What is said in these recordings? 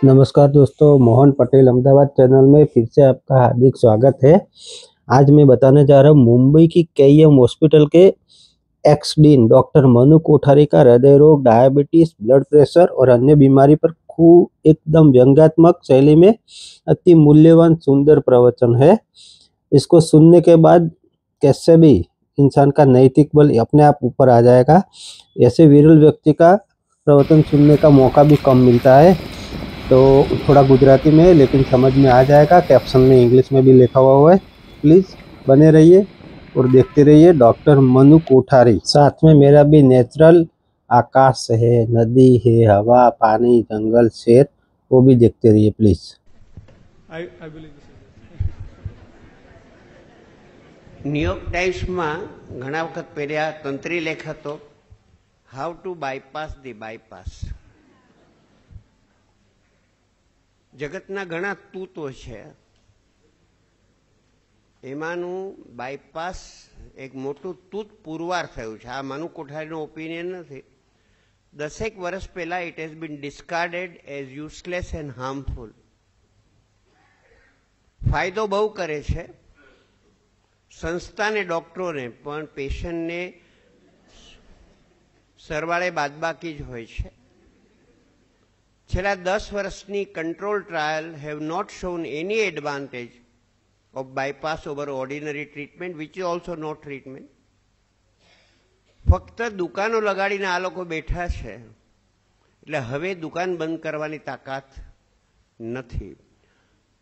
नमस्कार दोस्तों, मोहन पटेल अहमदाबाद चैनल में फिर से आपका हार्दिक स्वागत है। आज मैं बताने जा रहा हूँ मुंबई की केईएम हॉस्पिटल के x dean doctor Manu Kothari का हृदय रोग, डायबिटीज, ब्लड प्रेशर और अन्य बीमारी पर खूब एकदम व्यंग्यात्मक शैली में अति मूल्यवान सुंदर प्रवचन है। इसको सुनने के बाद कैसे भी इंसान का नैतिक बल अपने आप ऊपर आ जाएगा। ऐसे विरल व्यक्ति का प्रवचन सुनने का मौका भी कम मिलता है। तो थोड़ा गुजराती में है लेकिन समझ में आ जाएगा। कैप्शन में इंग्लिश में भी लिखा हुआ है। प्लीज़ बने रहिए और देखते रहिए डॉक्टर मनु कोठारी। साथ में मेरा भी नेचुरल आकाश है, नदी है, हवा, पानी, जंगल, शेर, वो भी देखते रहिए please. I believe this New York ટાઈમ્સમાં ઘણા વખત પહેલા તંત્રી લેખ હતો, how to bypass the bypass. જગતના ઘણા તૂતો છે, એમાંનું બાયપાસ એક મોટું તૂત પુરવાર થયું છે. આ મનુ કોઠારીનો ઓપિનિયન નથી. 10 વર્ષ પહેલા it has been discarded as useless and harmful. ફાયદો બહુ કરે છે સંસ્થાને, ડોક્ટરોને, પણ પેશન્ટને સરવાળે બાદબાકી જ હોય છે. છેલ્લા 10 વર્ષની control trial have not shown any advantage of bypass over ordinary treatment, which is also not treatment. ફક્ત દુકાનો લગાડીને આ લોકો બેઠા છે, એટલે હવે દુકાન બંધ કરવાની તાકાત નથી.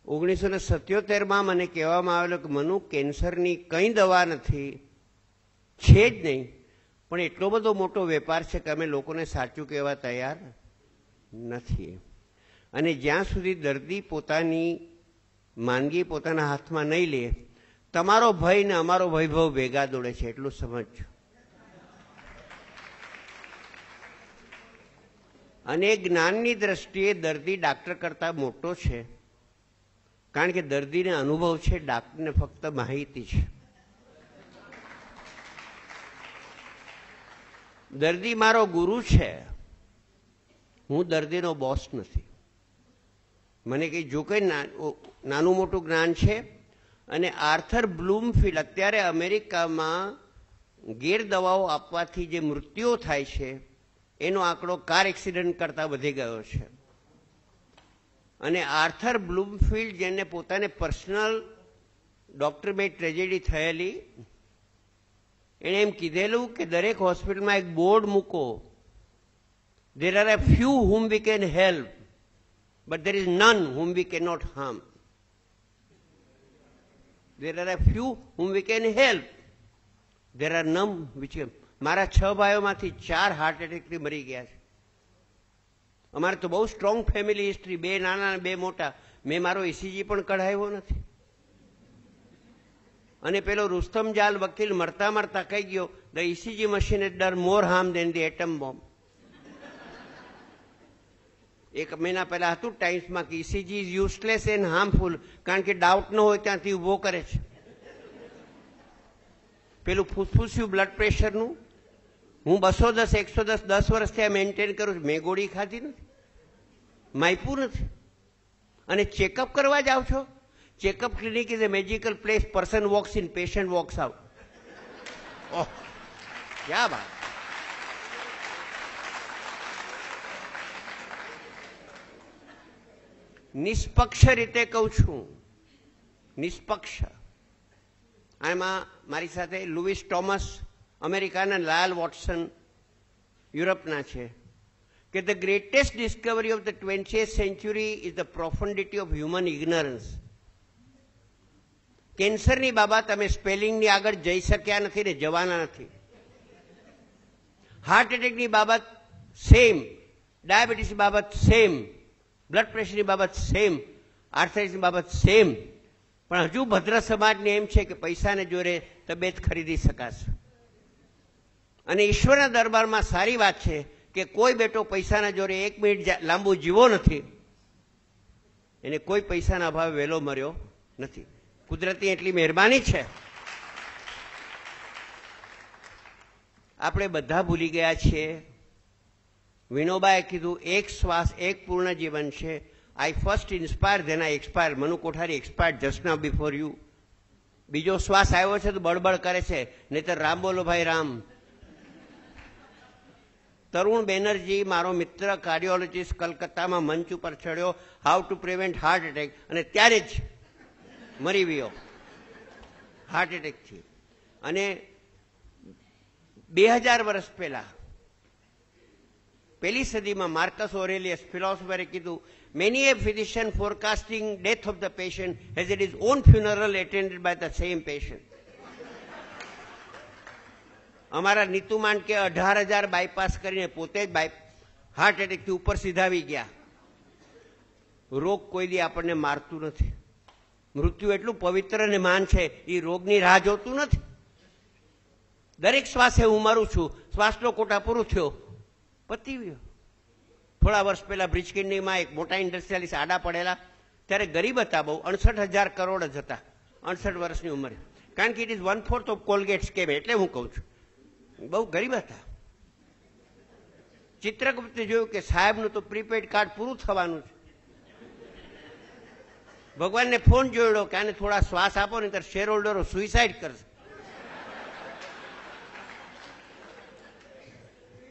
1977માં મને કહેવામાં આવેલું કે મનુ, કેન્સરની કંઈ દવા નથી, છે જ નહીં, પણ એટલો બધો મોટો વેપાર છે કે અમે લોકોને સાચું કહેવા તૈયાર નથી. અને જ્યાં સુધી દર્દી પોતાની માંદગી પોતાના હાથમાં નહીં લે, તમારો ભય ને અમારો વૈભવ ભેગા દોડે છે, એટલું સમજજો. અને જ્ઞાનની દ્રષ્ટિએ દર્દી ડાક્ટર કરતાં મોટો છે, કારણ કે દર્દીને અનુભવ છે, ડાક્ટરને ફક્ત માહિતી છે. દર્દી મારો ગુરુ છે, હું દર્દીનો બોસ નથી. મને કંઈ જો કંઈ નાનું મોટું જ્ઞાન છે. અને આર્થર બ્લૂમફિલ્ડ, અત્યારે અમેરિકામાં ગેરદવાઓ આપવાથી જે મૃત્યુઓ થાય છે એનો આંકડો કાર એક્સિડન્ટ કરતાં વધી ગયો છે. અને આર્થર બ્લૂમફિલ્ડ, જેને પોતાને પર્સનલ ડોક્ટર બે ટ્રેજેડી થયેલી, એણે એમ કીધેલું કે દરેક હોસ્પિટલમાં એક બોર્ડ મૂકો, there are a few whom we can help, but there is none whom we cannot harm. There are a few whom we can help, there are none which can. મારા 6 ભાઈઓમાંથી 4 heart એટેકથી મરી ગયા છે. અમારે તો બહુ strong family history, 2 નાના અને 2 મોટા. મેં મારો ઇસીજી પણ કઢાવ્યો નથી. અને પેલો રુસ્તમ જાલ વકીલ મરતા મરતા કહી ગયો, the ECG machine is done more harm than the atom bomb. 1 મહિના પહેલા હતું ટાઈમ્સમાં કે ECG is useless and harmful, કારણ કે ડાઉટ ન હોય ત્યાંથી ઊભો કરે છે. પેલું ફૂસફૂસ્યું બ્લડ પ્રેશરનું હું 210, 110 10 વર્ષથી આ મેન્ટેન કરું છું. મેં ગોળી ખાધી નથી, માયપું નથી. અને ચેકઅપ કરવા જાઓ છો, checkup clinic is a magical place. Person walks in, patient walks out. Oh, ક્યા બાત. નિષ્પક્ષ રીતે કહું છું, નિષ્પક્ષ. આમાં મારી સાથે લુઈસ ટોમસ અમેરિકાના, લાલ વોટસન યુરોપના છે, કે the greatest discovery of the 20th century is the profundity of human ignorance. કેન્સરની બાબત અમે સ્પેલિંગની આગળ જઈ શક્યા નથી ને જવાના નથી. હાર્ટ એટેકની બાબત સેમ, ડાયાબિટીસની બાબત સેમ, બ્લડ પ્રેશરની બાબત સેમ, આર્થરાઇટિસની બાબત સેમ. પણ હજુ ભદ્ર સમાજને એમ છે કે પૈસાને જોરે તબિયત ખરીદી શકાશે. અને ઈશ્વરના દરબારમાં સારી વાત છે કે કોઈ બેટો પૈસાના જોરે 1 મિનિટ લાંબુ જીવો નથી, એને કોઈ પૈસાના અભાવે વહેલો મર્યો નથી. કુદરતી એટલી મહેરબાની છે. આપણે બધા ભૂલી ગયા છીએ વિનોબાએ કીધું એક શ્વાસ એક પૂર્ણ જીવન છે. I first inspire, then I expire. Manu Kothari expired just now before you. બીજો શ્વાસ આવ્યો છે તો બળબડ કરે છે, નહીતર રામ બોલો ભાઈ રામ. તરુણ બેનર્જી મારો મિત્ર કાર્ડિયોલોજીસ્ટ કલકત્તામાં મંચ ઉપર ચડ્યો, how to prevent heart attack, અને ત્યારે જ મરી ગયો હાર્ટ એટેકથી. અને 2000 વર્ષ પહેલા પહેલી સદીમાં માર્કસ ઓરેલિયસ ફિલોસોફરે કીધું, many a physician forecasting death of the patient has at his own funeral attended by the same patient. અમારા નીતુ માંડકે 18,000 બાયપાસ કરીને પોતે જ હાર્ટ એટેકથી ઉપર સીધાવી ગયા. રોગ કોઈ દી આપણને મારતું નથી. મૃત્યુ એટલું પવિત્ર અને માન છે, એ રોગની રાહ જોતું નથી. દરેક શ્વાસે હું મરું છું, શ્વાસનો કોટા પૂરો થયો, પતી ગયો. થોડા વર્ષ પહેલા બ્રિજકિન્નીમાં એક મોટા ઇન્ડસ્ટ્રીયાલિસ્ટ આડા પડેલા, ત્યારે ગરીબ હતા બહુ, 68,000 કરોડ જ હતા 68 વર્ષની ઉંમરે. કારણ કે it is 1/4 of Colgate scam, એટલે હું કહું છું બહુ ગરીબ હતા. ચિત્રગુપ્તે જોયું કે સાહેબનું તો પ્રીપેડ કાર્ડ પૂરું થવાનું છે. ભગવાનને ફોન જોડ્યો કે આને થોડા શ્વાસ આપો ને, ત્યારે શેર હોલ્ડરો સુઇસાઇડ કરશે.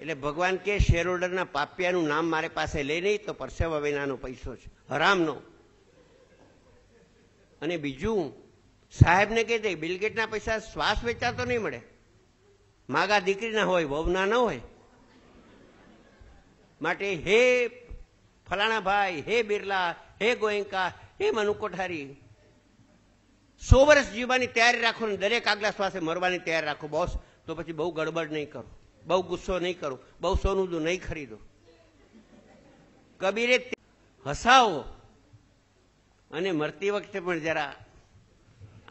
એટલે ભગવાન કે શેર હોલ્ડરના પાપિયાનું નામ મારે પાસે લઈ નહીં તો પરસેવા વિનાનો પૈસો છે, હરામનો. અને બીજું સાહેબને કહે છે બિલગેટના પૈસા શ્વાસ વેચાતો નહીં મળે, માગા દીકરીના હોય, વહુના ન હોય. માટે હે ફલાણા ભાઈ, હે બિરલા, હે ગોયંકા, હે મનુ કોઠારી, 100 વર્ષ જીવવાની તૈયારી રાખો ને દરેક આગલા શ્વાસે મરવાની તૈયારી રાખો બોસ. તો પછી બહુ ગડબડ નહીં કરો, બહુ ગુસ્સો નહીં કરો, બહુ સોનું નહીં ખરીદો. કબીરે હસાવો અને મરતી વખતે પણ જરા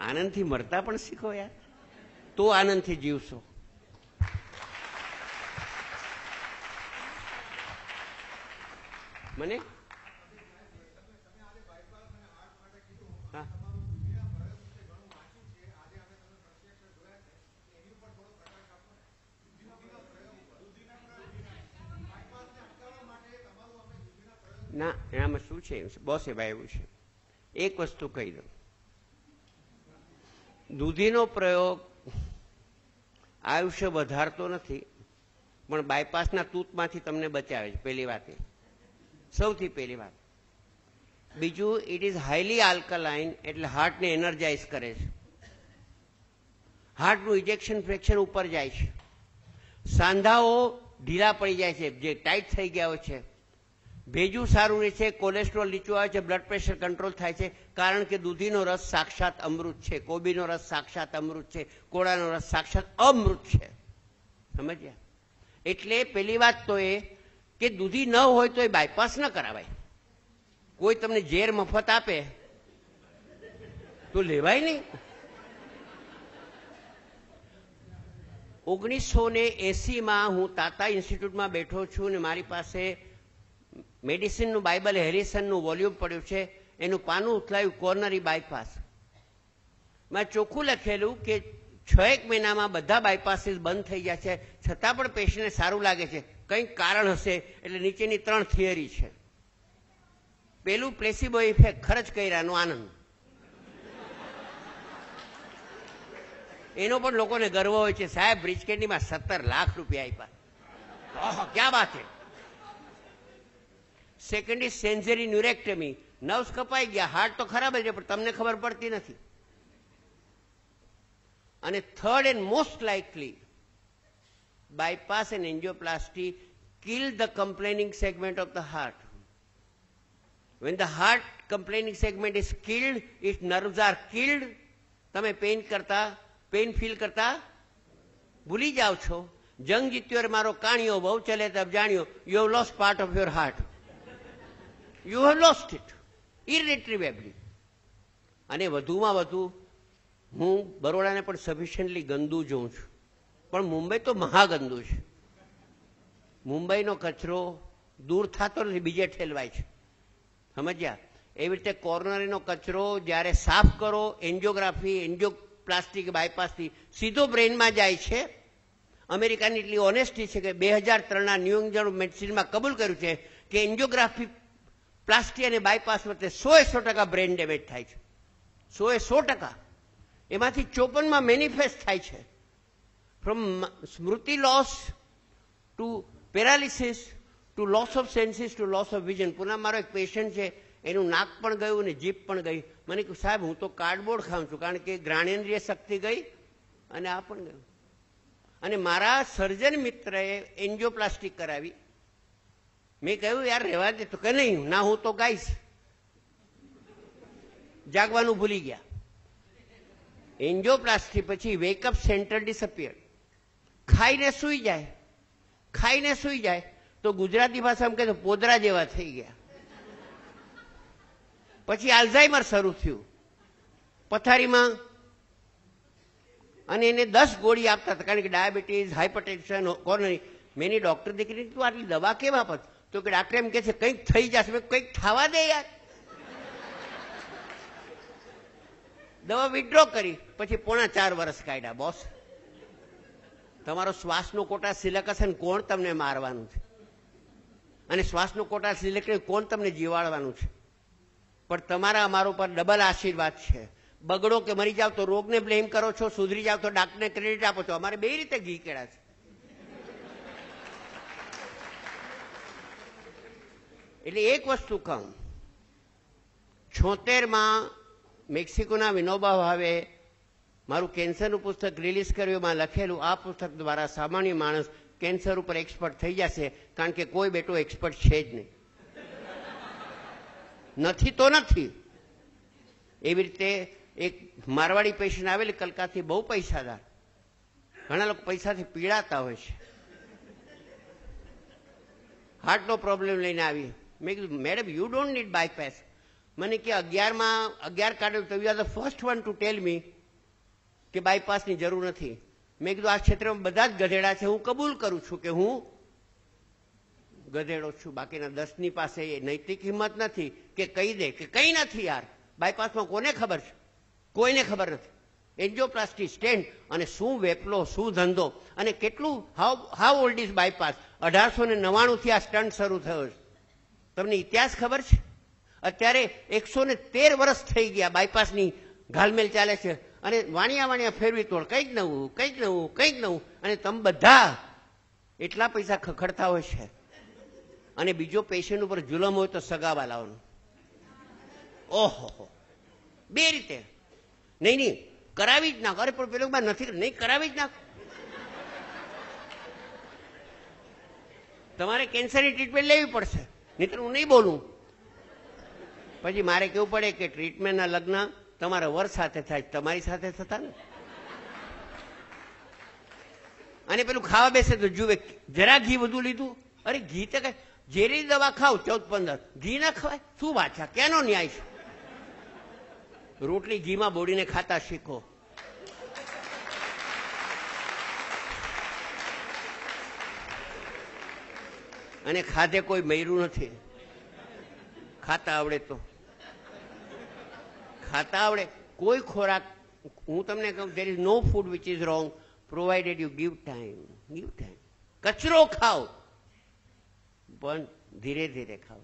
આનંદથી મરતા પણ શીખો યાર, તો આનંદથી જીવશો. મને ના, એનામાં શું છે બોસે ભાઈ, એવું છે. એક વસ્તુ કહી દઉં, દૂધીનો પ્રયોગ આયુષ્ય વધારતો નથી, પણ બાયપાસના તૂતમાંથી તમને બચાવે છે. પહેલી વાત એ, સૌથી પહેલી વાત. બીજું, ઇટ ઇઝ હાઈલી આલ્કલાઇન, એટલે હાર્ટને એનર્જાઇઝ કરે છે. હાર્ટનું ઇજેક્શન ફ્રેક્શન ઉપર જાય છે, સાંધાઓ ઢીલા પડી જાય છે જે ટાઈટ થઈ ગયા હોય છે, ભેજું સારું રહે છે, કોલેસ્ટ્રોલ નીચું આવે છે, બ્લડ પ્રેશર કંટ્રોલ થાય છે. કારણ કે દૂધીનો રસ સાક્ષાત અમૃત છે, કોબીનો રસ સાક્ષાત અમૃત છે, કોળાનો રસ સાક્ષાત અમૃત છે. સમજ્યા? એટલે પેલી વાત તો એ કે દૂધી ન હોય તો એ બાયપાસ ન કરાવાય. કોઈ તમને ઝેર મફત આપે તો લેવાય નહીં. 1980માં હું તાતા ઇન્સ્ટિટ્યૂટમાં બેઠો છું ને મારી પાસે મેડિસિનનું બાઇબલ હેરિસનનું વોલ્યુમ પડ્યું છે. એનું પાનું ઉથલાયું, કોર્નરી બાયપાસ. મેં ચોખ્ખું લખેલું કે 6 મહિનામાં બધા બાયપાસીસ બંધ થઈ ગયા છે, છતાં પણ પેશન્ટને સારું લાગે છે. કંઈક કારણ હશે. એટલે નીચેની 3 થિયરી છે. પેલું, પ્લેસિબો ઇફેક્ટ, ખર્ચ કર્યાનો આનંદ. એનો પણ લોકોને ગર્વ હોય છે, સાહેબ બ્રિજકેન્ડીમાં 17 લાખ રૂપિયા આપ્યા, ક્યાં વાત છે. સેકન્ડ ઇઝ સેન્સરી ન્યુરેક્ટમી, નર્વ્સ કપાઈ ગયા, હાર્ટ તો ખરાબ જ છે પણ તમને ખબર પડતી નથી. અને third and most likely, bypass and angioplasty kill the complaining segment of the heart. When the heart complaining segment is killed, its nerves are killed. તમે પેન ફીલ કરતા ભૂલી જાઓ છો. જંગ જીત્યો મારો કાણિયો, બહુ ચલે તબ જાણ્યો. You have lost part of your heart. You have lost it irretrievably. અને વધુમાં વધુ હું બરોડાને પણ સફિશિયન્ટલી ગંદુ જોઉં છું, પણ મુંબઈ તો મહાગંદુ છે. મુંબઈનો કચરો દૂર થતો નથી, બીજે ઠેલવાય છે. સમજ્યા? એવી રીતે કોર્નરીનો કચરો જ્યારે સાફ કરો, એન્જિયોગ્રાફી, એન્જિયોપ્લાસ્ટી, બાયપાસથી સીધો બ્રેઇનમાં જાય છે. અમેરિકાની એટલી ઓનેસ્ટી છે કે 2003ના ન્યૂ ઇંગ્લેન્ડ મેડિસિનમાં કબૂલ કર્યું છે કે એન્જિયોગ્રાફી પ્લાસ્ટી અને બાયપાસ વચ્ચે 100% બ્રેન ડેમેજ થાય છે. 100%. એમાંથી 54માં મેનિફેસ્ટ થાય છે. ફ્રોમ સ્મૃતિ loss to paralysis to loss of senses to loss of vision. પુનઃ મારો એક પેશન્ટ છે, એનું નાક પણ ગયું અને જીભ પણ ગઈ. મને કહ્યું સાહેબ હું તો કાર્ડબોર્ડ ખાઉં છું, કારણ કે જ્ઞાનેન્દ્રિય શક્તિ ગઈ અને આ પણ ગયું. અને મારા સર્જન મિત્રએ એન્જિયોપ્લાસ્ટિક કરાવી. મેં કહ્યું યાર રહેવા દે, તો કે નહીં, ના હું તો ગાઈશ. જાગવાનું ભૂલી ગયા. એન્જિયોપ્લાસ્ટી પછી વેકઅપ સેન્ટર ડિસઅપિયર. ખાઈને સૂઈ જાય, ખાઈને સૂઈ જાય તો ગુજરાતી ભાષામાં કહે તો પોદરા જેવા થઈ ગયા. પછી આલ્ઝાઇમર શરૂ થયું પથારીમાં, અને એને 10 ગોળી આપતા હતા, કારણ કે diabetes, hypertension, coronary. Many doctor દીકરી તું આટલી દવા કેમ આપત? તો કે ડાક્ટર એમ કે છે કંઈક થઈ જશે. કંઈક થવા દે યાર. દવા વિડ્રો કરી, પછી 3.5 વર્ષ કાઢ્યા. બોસ, તમારો શ્વાસનો કોટા સિલેક્ટ હશે ને કોણ તમને મારવાનું છે? અને શ્વાસનો કોટા સિલેક્ટ કરી કોણ તમને જીવાડવાનું છે? પણ તમારા અમારા ઉપર ડબલ આશીર્વાદ છે. બગડો કે મરી જાવ તો રોગને બ્લેમ કરો છો, સુધરી જાવ તો ડાક્ટરને ક્રેડિટ આપો છો. અમારે બે રીતે ઘી કેળા છે. એટલે એક વસ્તુ કહું, 76માં મેક્સિકોના વિનોબા ભાવે મારું કેન્સરનું પુસ્તક રિલીઝ કર્યું. એમાં લખેલું આ પુસ્તક દ્વારા સામાન્ય માણસ કેન્સર ઉપર એક્સપર્ટ થઈ જશે, કારણ કે કોઈ બેટો એક્સપર્ટ છે જ નહીં. નથી તો નથી. એવી રીતે એક મારવાડી પેશન્ટ આવેલી કલકાતાથી, બહુ પૈસાદાર. ઘણા લોકો પૈસાથી પીડાતા હોય છે. હાર્ટનો પ્રોબ્લેમ લઈને આવી. મેં કીધું madam you don't need bypass. મને કે 11 કાઢ્યું તો you are the first one to tell me કે બાયપાસની જરૂર નથી. મેં કીધું આ ક્ષેત્રમાં બધા જ ગધેડા છે, હું કબૂલ કરું છું કે હું ગધેડો છું. બાકીના 10ની પાસે એ નૈતિક હિંમત નથી કે કહી દે કે કંઈ નથી યાર. બાયપાસમાં કોને ખબર છે? કોઈને ખબર નથી. એન્જિયોપ્લાસ્ટી સ્ટેન્ટ, અને શું વેપલો, શું ધંધો, અને કેટલું હાઉ ઓલ્ડ ઇઝ બાયપાસ? 1899થી આ સ્ટન્ટ શરૂ થયો છે. તમને ઇતિહાસ ખબર છે? અત્યારે 113 વર્ષ થઈ ગયા બાયપાસની ઘાલમેલ ચાલે છે. અને વાણિયા ફેરવી તોડ, કંઈક નવું, કંઈક નવું, કંઈક નવું. અને તમે બધા એટલા પૈસા ખખડતા હોય છે. અને બીજો પેશન્ટ ઉપર જુલમ હોય તો સગાવાલાઓનું. ઓહો, બે રીતે. નહીં કરાવી જ નાખો. અરે પણ પેલો નથી, નહીં કરાવી જ નાખો. તમારે કેન્સરની ટ્રીટમેન્ટ લેવી પડશે, નહીં તો હું નહીં બોલું. પછી મારે કેવું પડે કે ટ્રીટમેન્ટના લગ્ન તમારા વર સાથે થાય, તમારી સાથે થતા ને. અને પેલું ખાવા બેસે તો જુએ જરા ઘી વધુ લીધું. અરે ઘી તો કઈ ઝેરી દવા ખાવ 14-15, ઘી ના ખવાય? શું વાત છે? કેનો ન્યાય છે? રોટલી ઘીમાં બોડીને ખાતા શીખો. અને ખાધે કોઈ મર્યું નથી. ખાતા આવડે તો ખાતા આવડે. કોઈ ખોરાક, હું તમને કહું, there is no food which is wrong provided you give time. give time. કચરો ખાઓ પણ ધીરે ધીરે ખાઓ.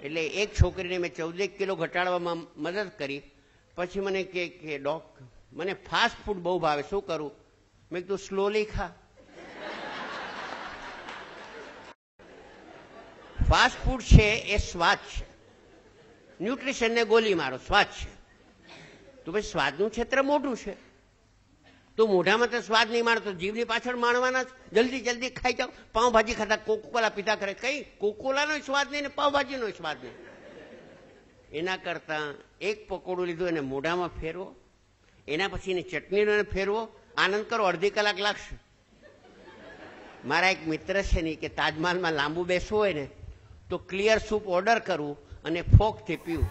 એટલે એક છોકરીને મેં 14 કિલો ઘટાડવામાં મદદ કરી. પછી મને કે ડોક્ટર મને ફાસ્ટ ફૂડ બહુ ભાવે, શું કરું? મેં કીધું સ્લોલી ખા. ફાસ્ટ ફૂડ છે એ સ્વાદ છે. ન્યુટ્રિશનને ગોલી મારો, સ્વાદ છે. તો ભાઈ સ્વાદનું ક્ષેત્ર મોટું છે. તો મોઢામાં તો સ્વાદ નહીં માણતો, જીવની પાછળ માણવાના. જલ્દી જલ્દી ખાઈ જાઓ. પાઉંભાજી ખાતા કોકોલા પીતા કરે. કઈ કોકોલાનો સ્વાદ નહીં ને પાઉંભાજીનો સ્વાદ નહીં. એના કરતા એક પકોડું લીધું, એને મોઢામાં ફેરવો, એના પછી એને ચટણીનો ફેરવો, આનંદ કરો. અડધી કલાક લાગશે. મારા એક મિત્ર છે ને કે તાજમહાલમાં લાંબુ બેસવું હોય ને તો ક્લિયર સૂપ ઓર્ડર કરવું અને ફોકથી પીવું.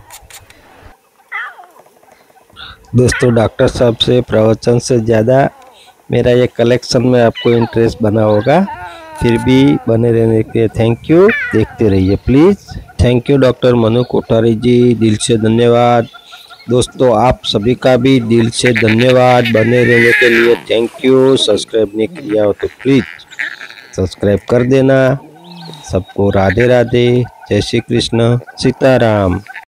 दोस्तों, डॉक्टर साहब से प्रवचन से ज़्यादा मेरा ये कलेक्शन में आपको इंटरेस्ट बना होगा. फिर भी बने रहने के लिए थैंक यू. देखते रहिए please. Thank you doctor Manu Kothari ji, दिल से धन्यवाद. दोस्तों, आप सभी का भी दिल से धन्यवाद. बने रहने के लिए थैंक यू. सब्सक्राइब नहीं किया हो तो प्लीज़ सब्सक्राइब कर देना. सबको राधे राधे, जय श्री कृष्ण, सीताराम।